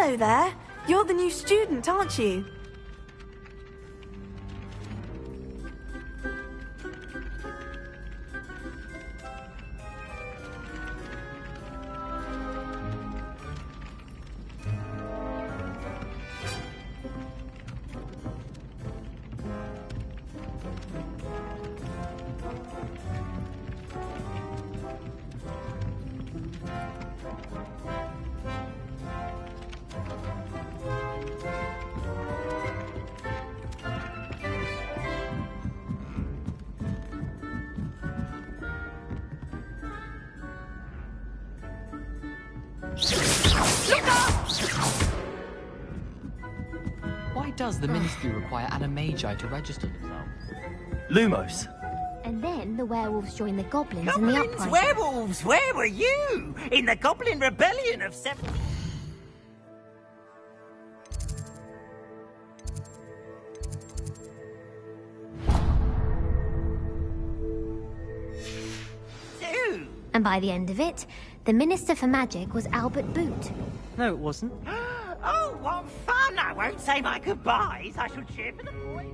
Hello there. You're the new student, aren't you? Why does the Ministry require Animagi to register themselves? Lumos. And then the werewolves joined the goblins in the Goblins, uprising. werewolves, where were you? In the Goblin Rebellion of 70... And by the end of it, the Minister for Magic was Albert Boot. No, it wasn't. Oh, what fun! I won't say my goodbyes. I shall cheer for the boys.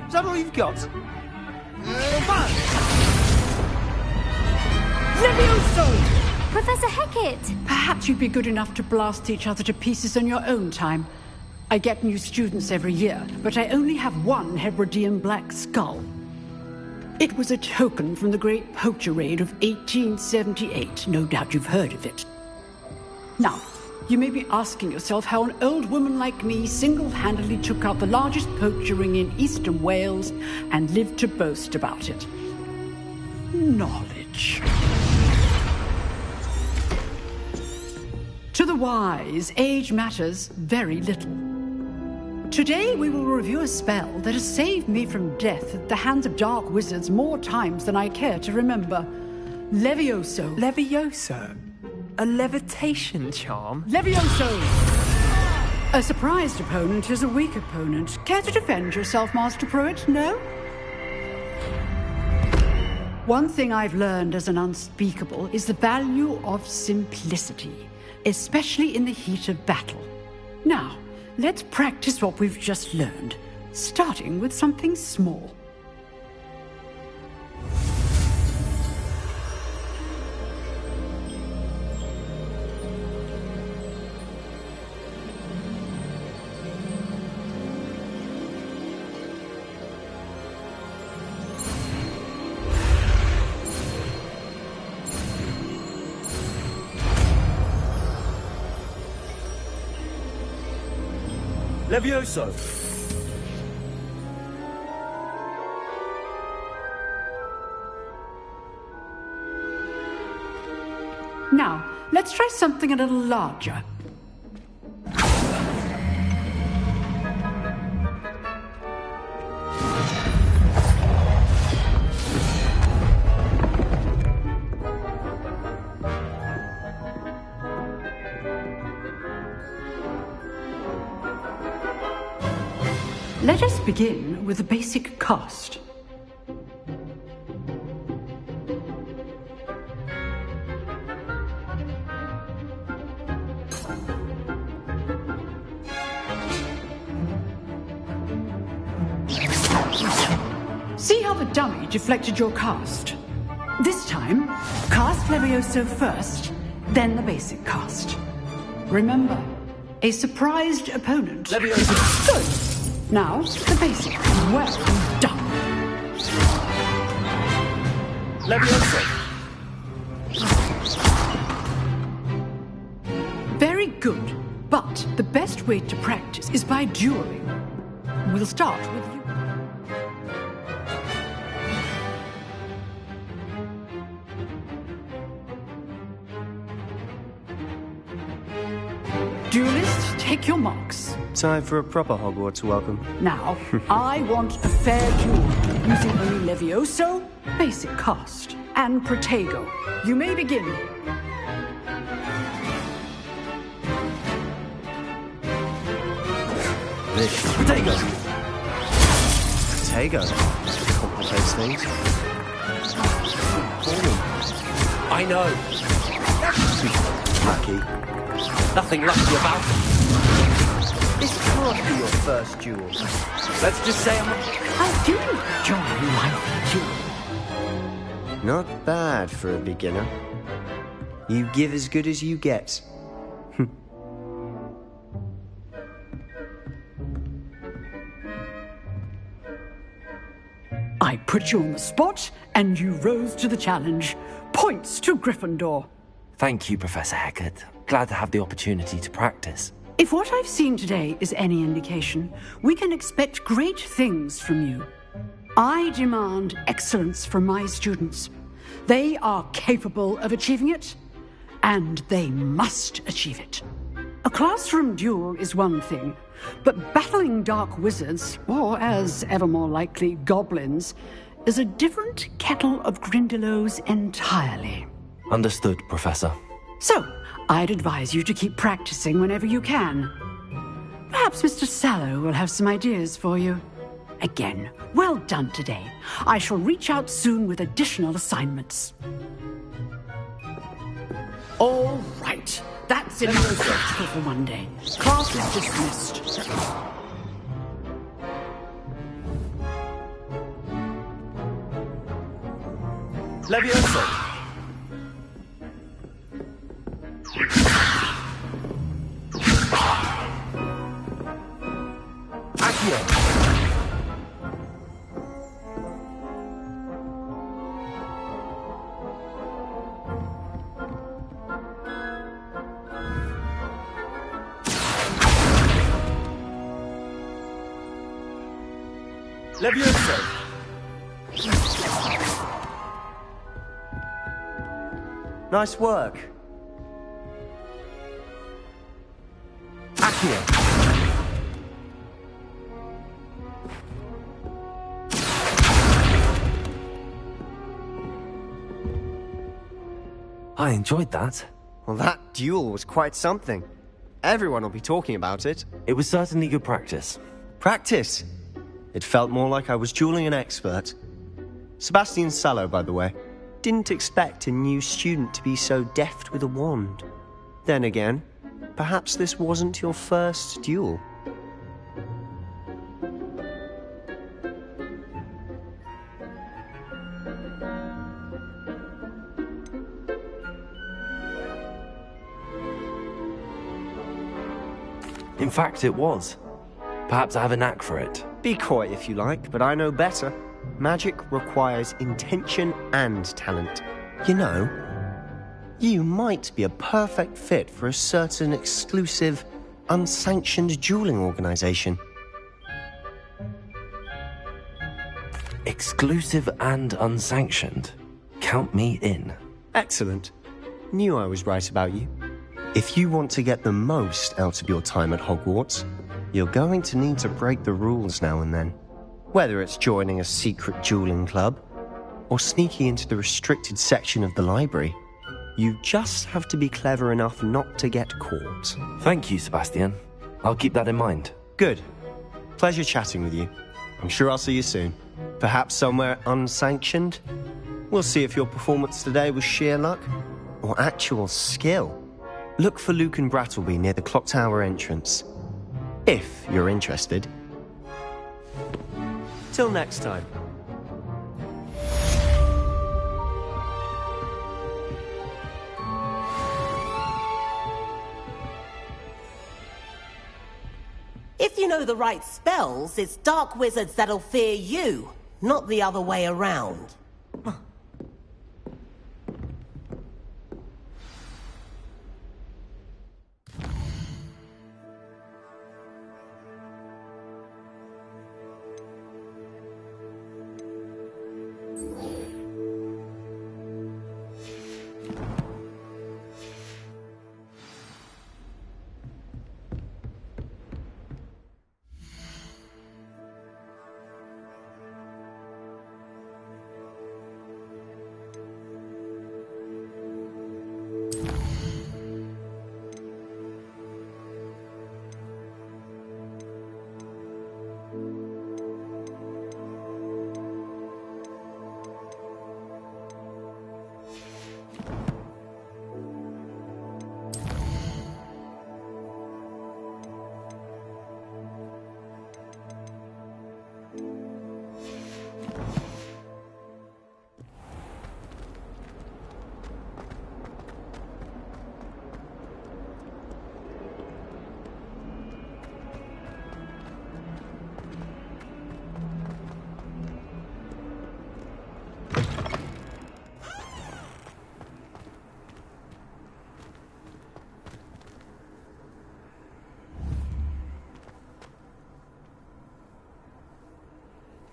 Is that all you've got? Levioso! Professor Hecat! Perhaps you'd be good enough to blast each other to pieces in your own time. I get new students every year, but I only have one Hebridean black skull. It was a token from the Great Poacher Raid of 1878. No doubt you've heard of it. Now, you may be asking yourself how an old woman like me single-handedly took out the largest poacher ring in eastern Wales and lived to boast about it. Knowledge. To the wise, age matters very little. Today we will review a spell that has saved me from death at the hands of dark wizards more times than I care to remember. Levioso. Levioso? A levitation charm? Levioso! A surprised opponent is a weak opponent. Care to defend yourself, Master Pruitt? No? One thing I've learned as an unspeakable is the value of simplicity, especially in the heat of battle. Now, let's practice what we've just learned, starting with something small. Levioso! Now, let's try something a little larger. Let us begin with the basic cast. See how the dummy deflected your cast? This time, cast Levioso first, then the basic cast. Remember, a surprised opponent. Levioso! Good. Now, the basic. Well done. Levioso! Very good. But the best way to practice is by dueling. We'll start with you. Duelists, take your marks. Time for a proper Hogwarts welcome. Now, I want a fair duel using only Levioso, basic cast, and Protego. You may begin. Protego! Protego. Complicates things. I know. Lucky. Nothing lucky about it. This can't be your first duel. Let's just say I do enjoy my duel. Not bad for a beginner. You give as good as you get. I put you on the spot, and you rose to the challenge. Points to Gryffindor. Thank you, Professor Hecat. Glad to have the opportunity to practice. If what I've seen today is any indication, we can expect great things from you. I demand excellence from my students. They are capable of achieving it, and they must achieve it. A classroom duel is one thing, but battling dark wizards, or as ever more likely, goblins, is a different kettle of Grindylows entirely. Understood, Professor. So, I'd advise you to keep practicing whenever you can. Perhaps Mr. Sallow will have some ideas for you. Again, well done today. I shall reach out soon with additional assignments. All right. That's enough spectacle for one day. Class is dismissed. Levioso! Accio! Levioso! Nice work. Accio! I enjoyed that. Well, that duel was quite something. Everyone will be talking about it. It was certainly good practice. Practice? It felt more like I was dueling an expert. Sebastian Sallow, by the way. Didn't expect a new student to be so deft with a wand. Then again, perhaps this wasn't your first duel. In fact, it was. Perhaps I have a knack for it. Be coy if you like, but I know better. Magic requires intention and talent. You know, you might be a perfect fit for a certain exclusive unsanctioned dueling organization. Exclusive and unsanctioned. Count me in. Excellent. Knew I was right about you. If you want to get the most out of your time at Hogwarts, you're going to need to break the rules now and then. Whether it's joining a secret dueling club, or sneaking into the restricted section of the library, you just have to be clever enough not to get caught. Thank you, Sebastian. I'll keep that in mind. Good. Pleasure chatting with you. I'm sure I'll see you soon. Perhaps somewhere unsanctioned? We'll see if your performance today was sheer luck or actual skill. Look for Lucan Brattleby near the Clock Tower entrance, if you're interested. Till next time. If you know the right spells, it's dark wizards that'll fear you, not the other way around.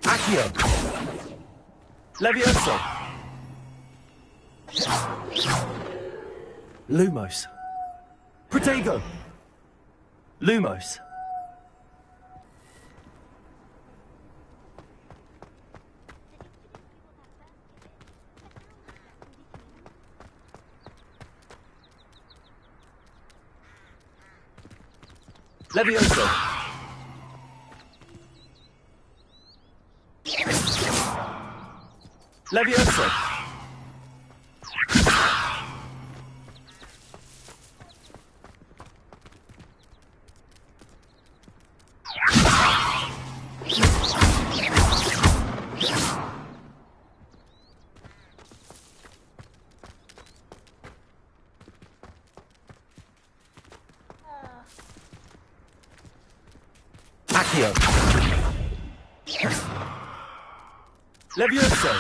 Accio! Levioso! Lumos! Protego! Lumos! Levioso! Levioso! Accio! Levioso!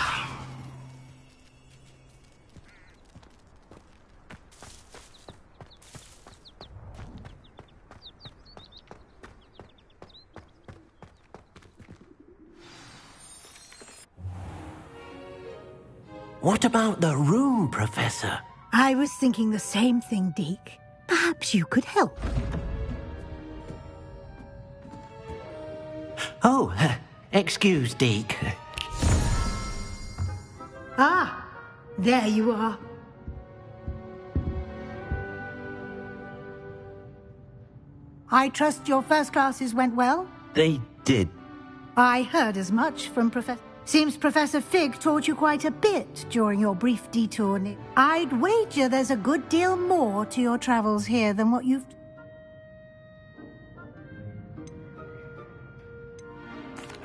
What about the room, Professor? I was thinking the same thing, Deke. Perhaps you could help. Oh, excuse, Deke. Ah, there you are. I trust your first classes went well? They did. I heard as much from Professor... Seems Professor Fig taught you quite a bit during your brief detour. I'd wager there's a good deal more to your travels here than what you've...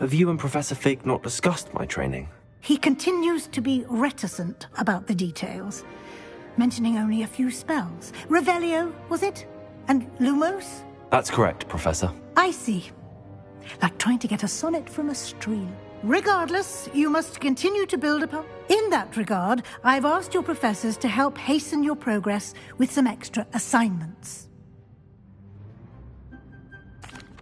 Have you and Professor Fig not discussed my training? He continues to be reticent about the details, mentioning only a few spells. Revelio, was it? And Lumos? That's correct, Professor. I see. Like trying to get a sonnet from a stream. Regardless, you must continue to build upon. In that regard, I've asked your professors to help hasten your progress with some extra assignments.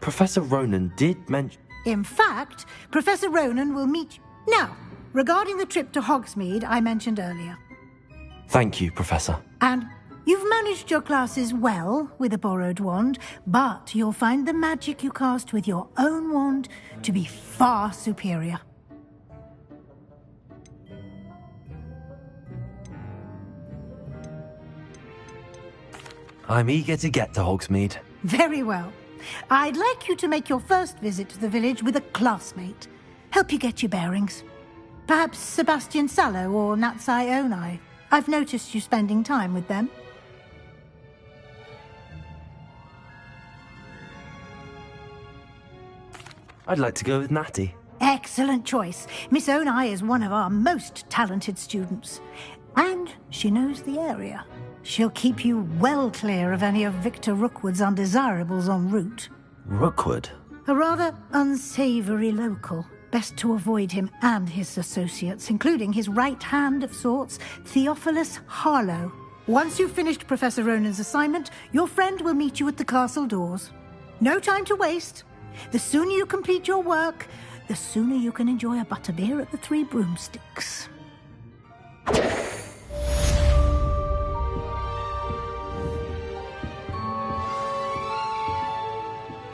Professor Ronan did mention... In fact, Professor Ronan will meet you. Now, regarding the trip to Hogsmeade I mentioned earlier. Thank you, Professor. And you've managed your classes well with a borrowed wand, but you'll find the magic you cast with your own wand to be far superior. I'm eager to get to Hogsmeade. Very well. I'd like you to make your first visit to the village with a classmate. Help you get your bearings. Perhaps Sebastian Sallow or Natsai Onai. I've noticed you spending time with them. I'd like to go with Natty. Excellent choice. Miss Onai is one of our most talented students. And she knows the area. She'll keep you well clear of any of Victor Rookwood's undesirables en route. Rookwood? A rather unsavory local. Best to avoid him and his associates, including his right hand of sorts, Theophilus Harlow. Once you've finished Professor Ronan's assignment, your friend will meet you at the castle doors. No time to waste. The sooner you complete your work, the sooner you can enjoy a butterbeer at the Three Broomsticks.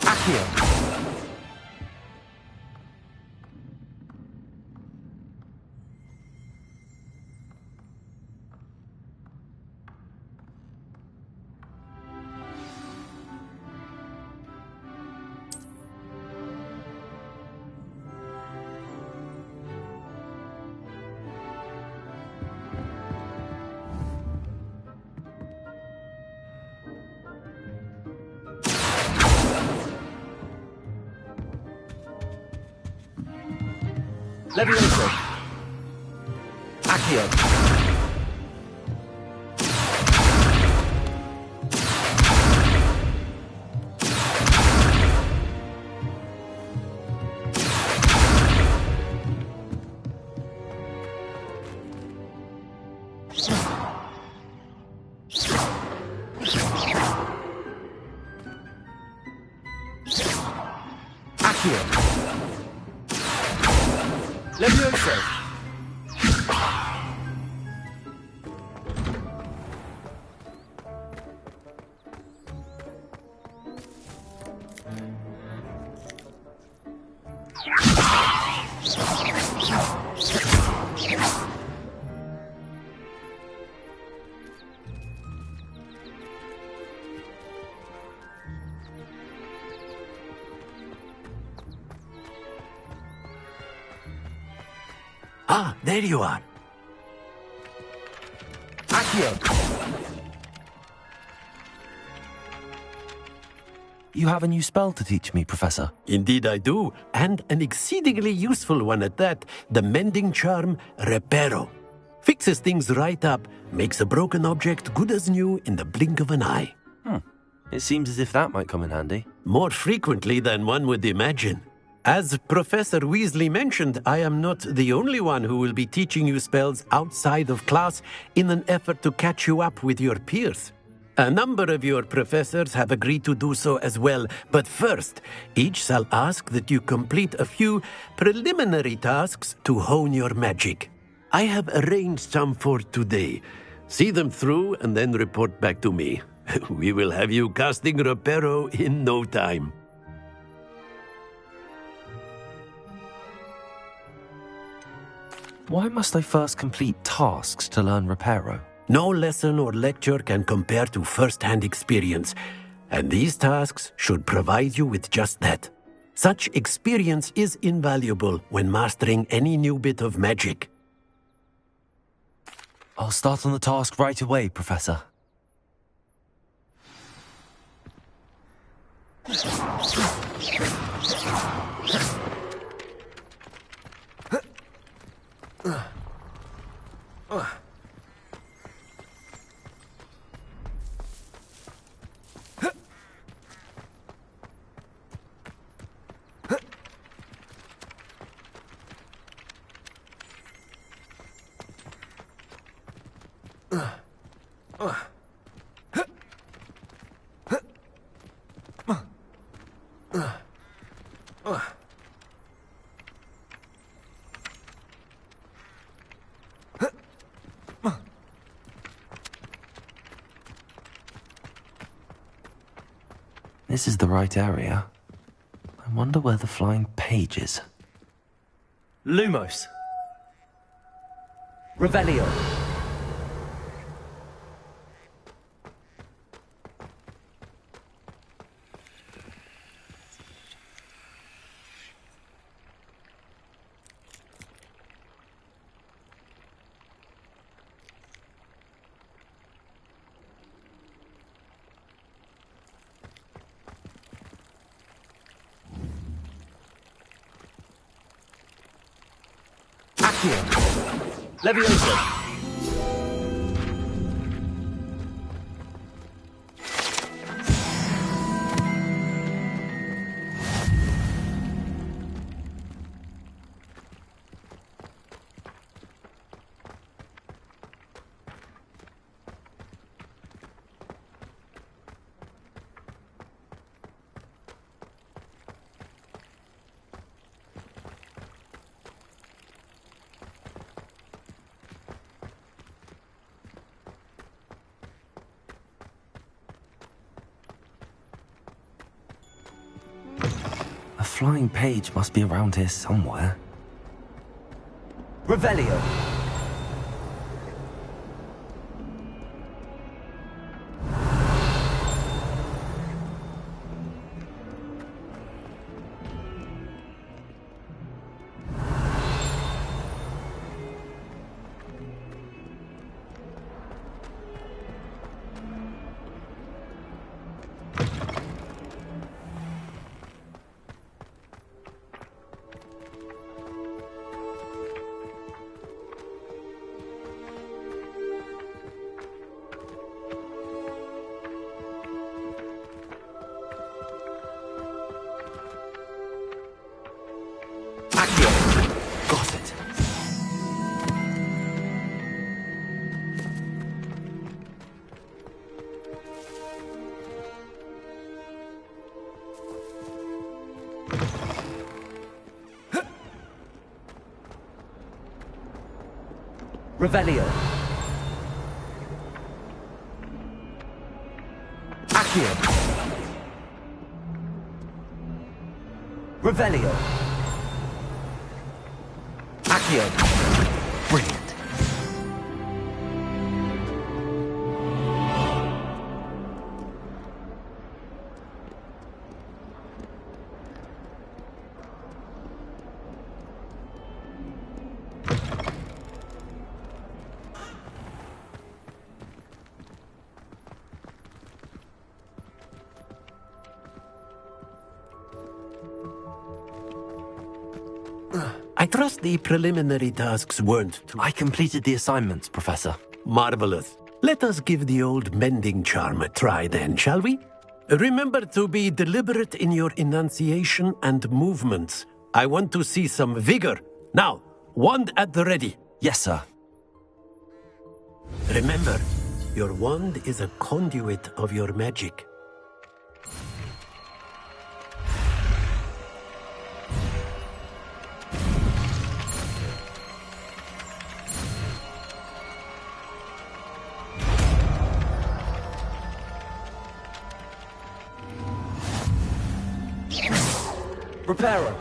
Accio! Levioso! Accio! Accio! Levioso! Ah, there you are. Accio! You have a new spell to teach me, Professor. Indeed I do, and an exceedingly useful one at that. The mending charm, Reparo. Fixes things right up, makes a broken object good as new in the blink of an eye. It seems as if that might come in handy. More frequently than one would imagine. As Professor Weasley mentioned, I am not the only one who will be teaching you spells outside of class in an effort to catch you up with your peers. A number of your professors have agreed to do so as well, but first, each shall ask that you complete a few preliminary tasks to hone your magic. I have arranged some for today. See them through and then report back to me. We will have you casting Reparo in no time. Why must I first complete tasks to learn Reparo? No lesson or lecture can compare to first-hand experience, and these tasks should provide you with just that. Such experience is invaluable when mastering any new bit of magic. I'll start on the task right away, Professor. This is the right area. I wonder where the flying page is. Lumos. Revelio. Accio. Levioso. A flying page must be around here somewhere. Revelio. Got it. Revelio. Accio. Revelio. Accio. Brilliant. I trust the preliminary tasks weren't too... I completed the assignments, Professor. Marvelous. Let us give the old mending charm a try then, shall we? Remember to be deliberate in your enunciation and movements. I want to see some vigor. Now, wand at the ready. Yes, sir. Remember, your wand is a conduit of your magic. Reparo.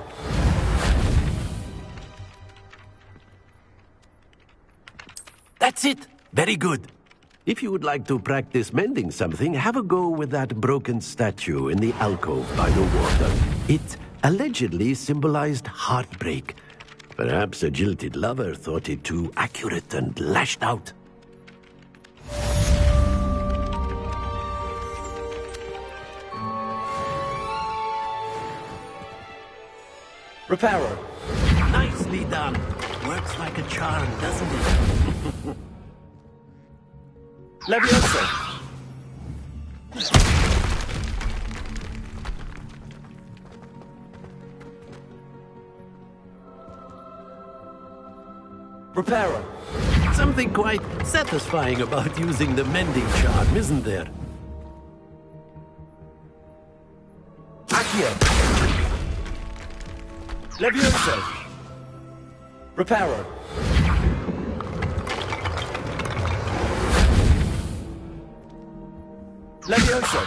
That's it! Very good. If you would like to practice mending something, have a go with that broken statue in the alcove by the water. It allegedly symbolized heartbreak. Perhaps a jilted lover thought it too accurate and lashed out. Reparo. Nicely done. Works like a charm, doesn't it? Levioso. Reparo. Something quite satisfying about using the mending charm, isn't there? Accio. Levioso. Reparo. Levioso.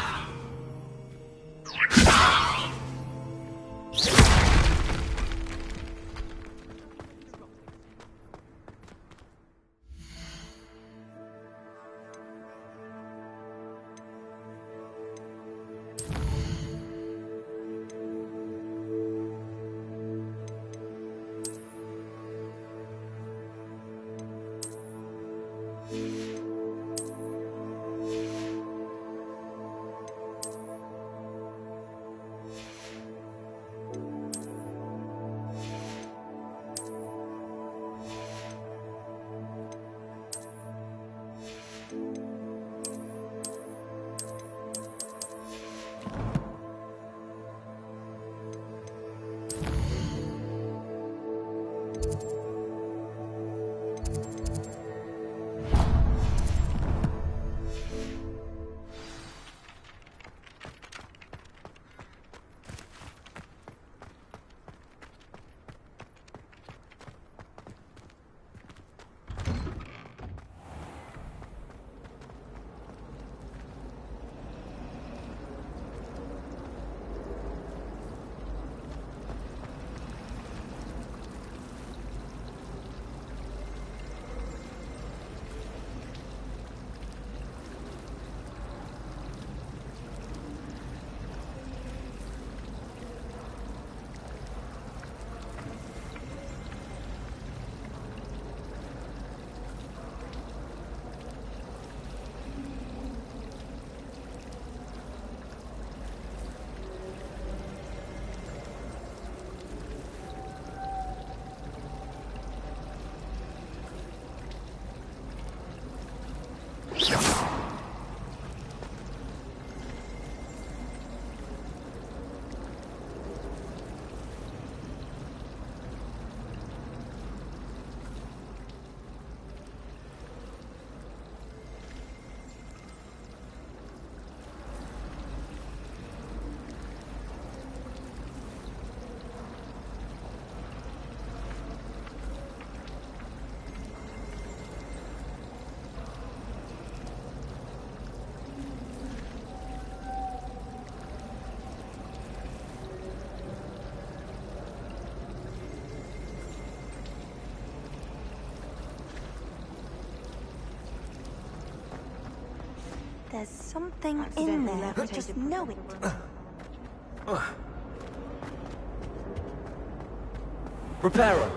There's something in there. I just know it. Reparo.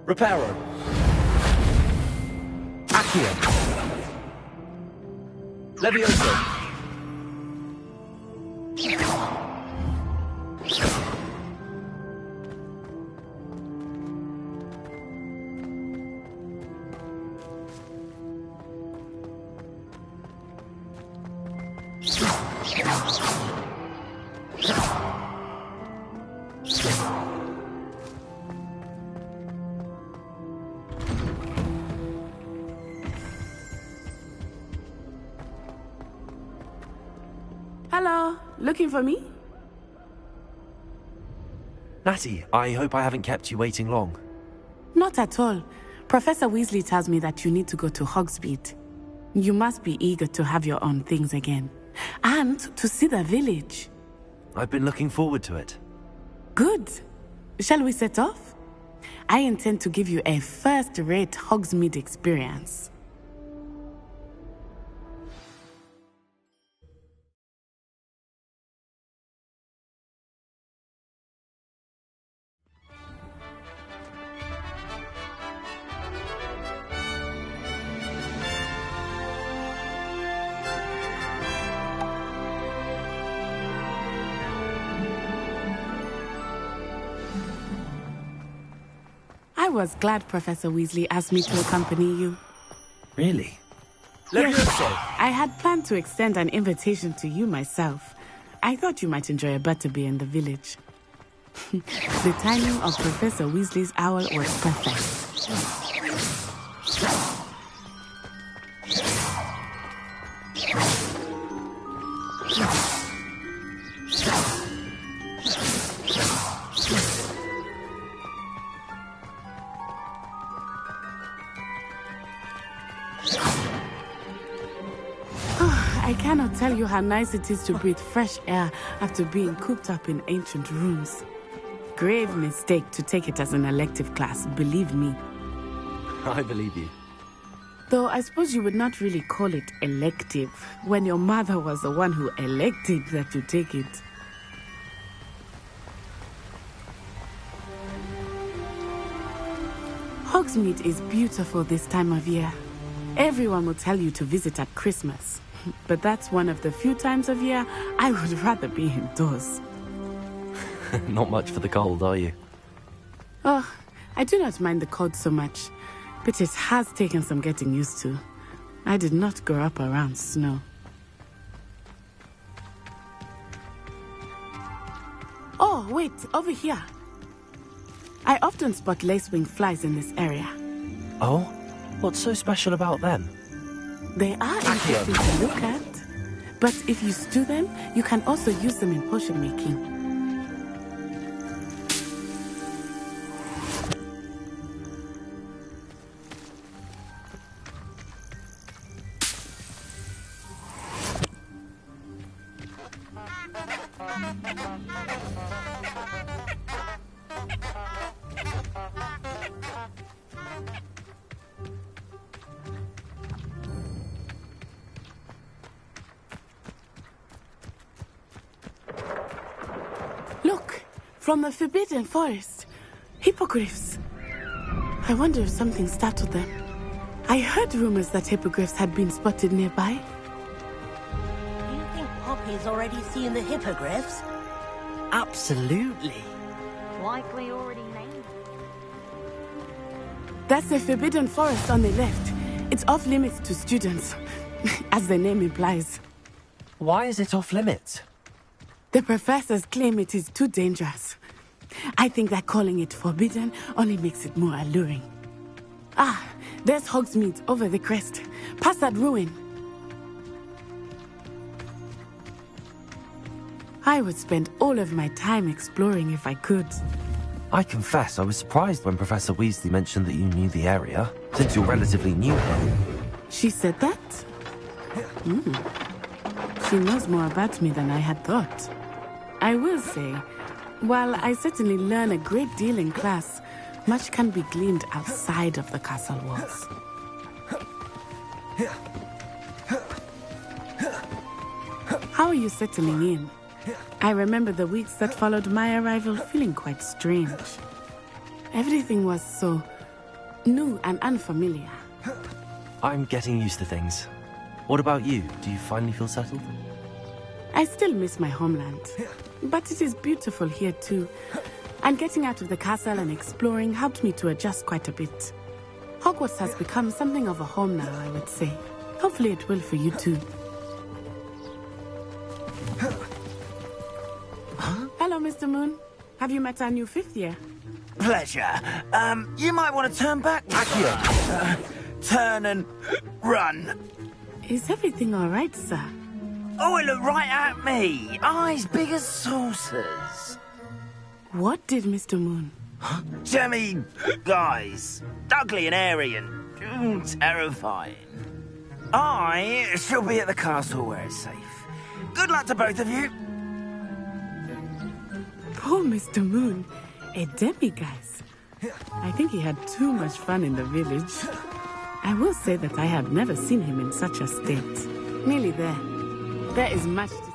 Reparo. Accio. Levioso. Hello, looking for me? Natty, I hope I haven't kept you waiting long. Not at all. Professor Weasley tells me that you need to go to Hogsmeade. You must be eager to have your own things again. And to see the village. I've been looking forward to it. Good. Shall we set off? I intend to give you a first-rate Hogsmeade experience. I was glad Professor Weasley asked me to accompany you. Really? Yes, I had planned to extend an invitation to you myself. I thought you might enjoy a butterbeer in the village. The timing of Professor Weasley's owl was perfect. I cannot tell you how nice it is to breathe fresh air after being cooped up in ancient rooms. Grave mistake to take it as an elective class, believe me. I believe you. Though I suppose you would not really call it elective when your mother was the one who elected that you take it. Hogsmeade is beautiful this time of year. Everyone will tell you to visit at Christmas. But that's one of the few times of year I would rather be indoors. Not much for the cold, are you? Oh, I do not mind the cold so much, but it has taken some getting used to. I did not grow up around snow. Oh, wait, over here. I often spot lacewing flies in this area. Oh? What's so special about them? They are interesting to look at. But if you stew them, you can also use them in potion making. Look, from the Forbidden Forest. Hippogriffs. I wonder if something startled them. I heard rumors that hippogriffs had been spotted nearby. Do you think Poppy's already seen the hippogriffs? Absolutely. Likely already named. That's the Forbidden Forest on the left. It's off limits to students, as the name implies. Why is it off limits? The professors claim it is too dangerous. I think that calling it forbidden only makes it more alluring. Ah, there's Hogsmeade over the crest, past that ruin. I would spend all of my time exploring if I could. I confess I was surprised when Professor Weasley mentioned that you knew the area, since you're relatively new here. She said that? She knows more about me than I had thought. I will say, while I certainly learn a great deal in class, much can be gleaned outside of the castle walls. How are you settling in? I remember the weeks that followed my arrival feeling quite strange. Everything was so new and unfamiliar. I'm getting used to things. What about you? Do you finally feel settled? I still miss my homeland, but it is beautiful here too. And getting out of the castle and exploring helped me to adjust quite a bit. Hogwarts has become something of a home now, I would say. Hopefully it will for you too. Hello, Mr. Moon. Have you met our new fifth year? Pleasure. You might want to turn back. Accio. Turn and run. Is everything all right, sir? Oh, it looked right at me. Eyes big as saucers. What did Mr. Moon? Jemmy, guys. Ugly and airy and terrifying. I shall be at the castle where it's safe. Good luck to both of you. Poor Mr. Moon. A demiguise. I think he had too much fun in the village. I will say that I have never seen him in such a state. Nearly there. There is much to...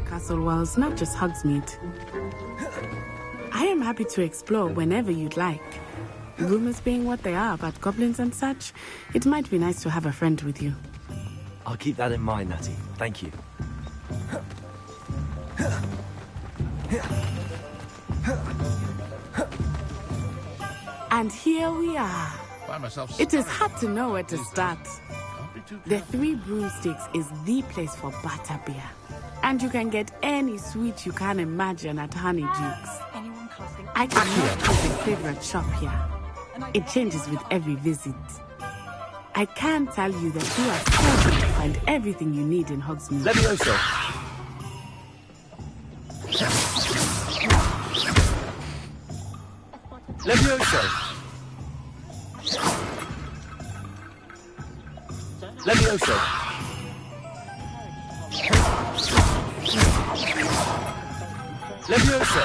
castle walls, not just Hogsmeade. I am happy to explore whenever you'd like. Rumors being what they are about goblins and such, it might be nice to have a friend with you. I'll keep that in mind, Natty. Thank you. And here we are. It is hard to know where to start. The Three Broomsticks is the place for butterbeer. And you can get any sweet you can imagine at Honeyduke's. I cannot pick a favorite shop here. It changes with every visit. I can tell you that you are so beautiful find everything you need in Hogsmeade. Levioso! Levioso! Levioso! Levioso!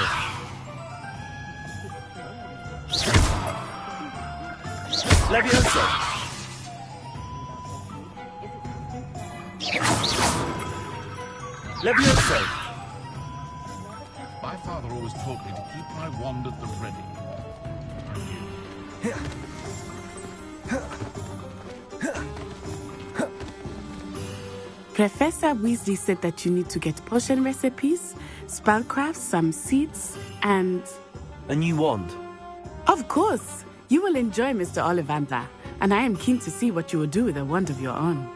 Levioso! Levioso! My father always taught me to keep my wand at the ready. Professor Weasley said that you need to get potion recipes, spellcraft, some seeds, and... A new wand? Of course! You will enjoy Mr. Ollivander, and I am keen to see what you will do with a wand of your own.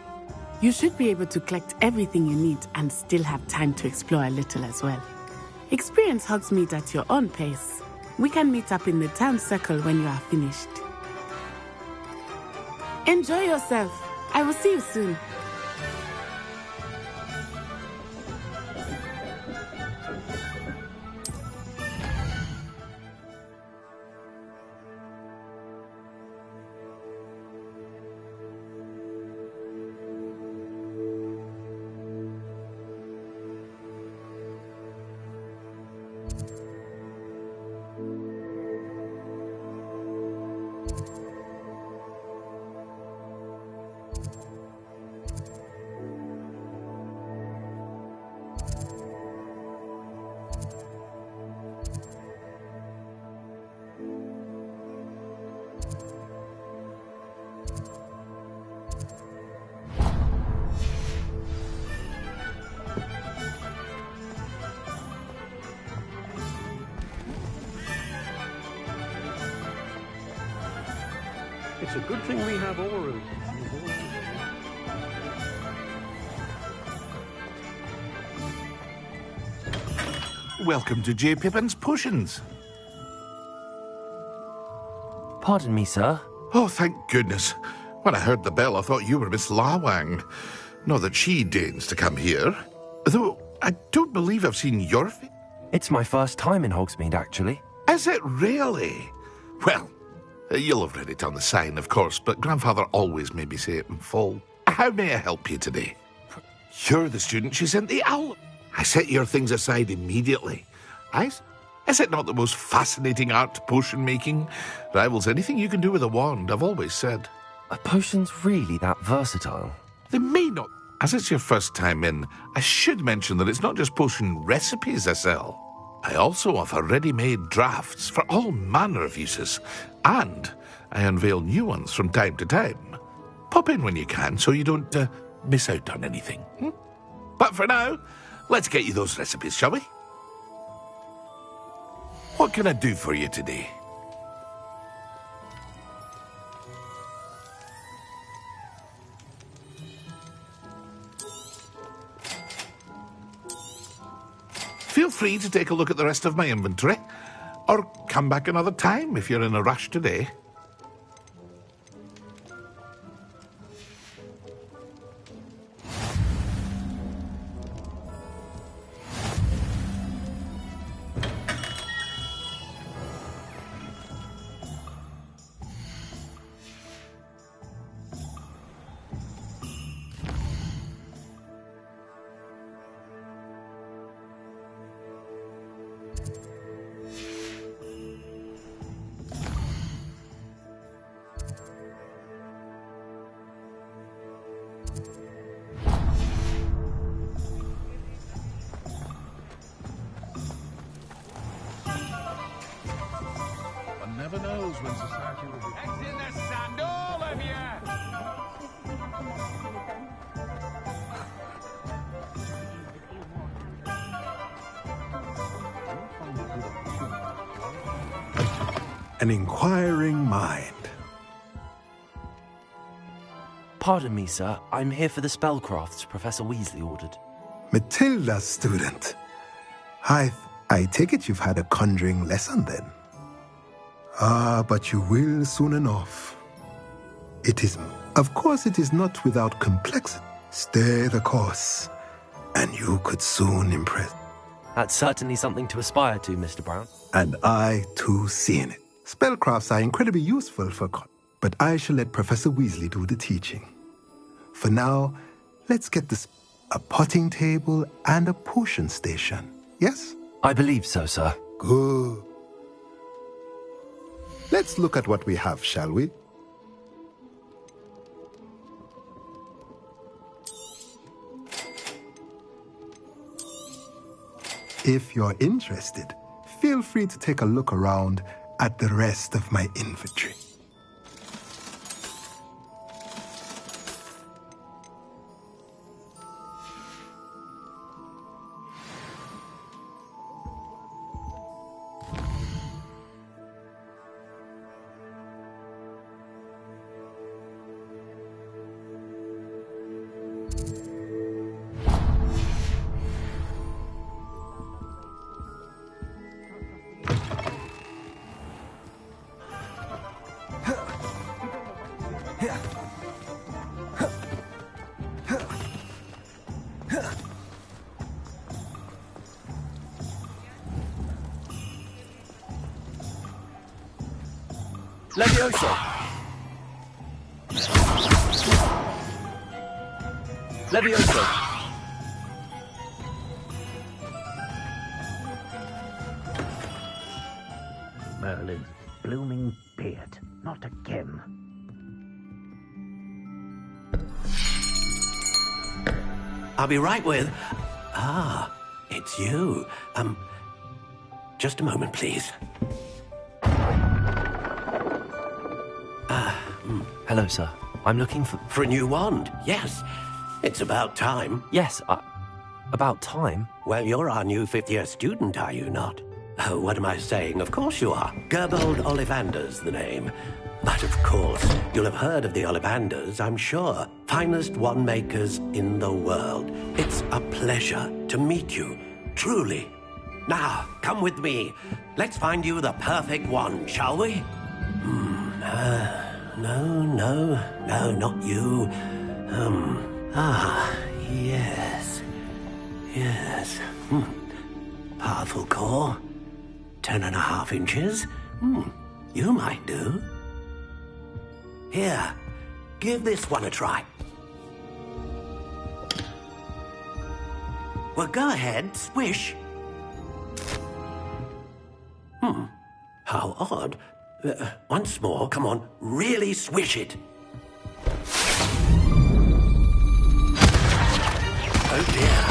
You should be able to collect everything you need and still have time to explore a little as well. Experience Hogsmeade at your own pace. We can meet up in the town circle when you are finished. Enjoy yourself. I will see you soon. It's a good thing we have Oru. Welcome to J. Pippin's Potions. Pardon me, sir. Oh, thank goodness. When I heard the bell, I thought you were Miss Lawang. Not that she deigns to come here. Though, I don't believe I've seen your face. It's my first time in Hogsmeade, actually. Is it really? Well, you'll have read it on the sign, of course, but Grandfather always made me say it in full. How may I help you today? You're the student she sent the owl. I set your things aside immediately. Is it not the most fascinating art, potion making? Rivals anything you can do with a wand, I've always said. Are potions really that versatile? They may not. As it's your first time in, I should mention that it's not just potion recipes I sell. I also offer ready-made drafts for all manner of uses, and I unveil new ones from time to time. Pop in when you can so you don't miss out on anything. But for now, let's get you those recipes, shall we? What can I do for you today? Feel free to take a look at the rest of my inventory, or come back another time if you're in a rush today. One never knows when society will be... Eggs in the sand, all of you! An inquiring mind. Pardon me, sir. I'm here for the spellcrafts Professor Weasley ordered. Matilda, student. I take it you've had a conjuring lesson then. Ah, but you will soon enough. Of course, it is not without complexity. Stay the course, and you could soon impress. That's certainly something to aspire to, Mr. Brown. And I, too, seen it. Spellcrafts are incredibly useful but I shall let Professor Weasley do the teaching. For now, let's get a potting table and a potion station, yes? I believe so, sir. Good. Let's look at what we have, shall we? If you're interested, feel free to take a look around at the rest of my inventory. Levioso! Levioso! Merlin's blooming beard. Not again. I'll be right with... Ah, it's you. Just a moment, please. Hello, sir. I'm looking for... For a new wand, yes. It's about time. Yes, about time? Well, you're our new fifth-year student, are you not? Oh, what am I saying? Of course you are. Gerbold Ollivander's the name. But of course, you'll have heard of the Ollivanders, I'm sure. Finest wand makers in the world. It's a pleasure to meet you, truly. Now, come with me. Let's find you the perfect wand, shall we? No, not you. Yes. Powerful core. 10.5 inches. You might do. Here, give this one a try. Well, go ahead, swish. How odd. Once more, come on, really swish it. Oh dear.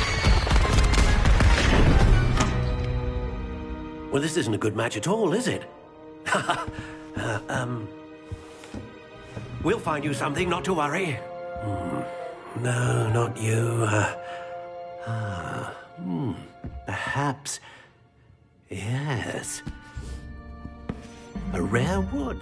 Well, this isn't a good match at all, is it? We'll find you something, not to worry. No, not you. Perhaps. Yes. A rare wood.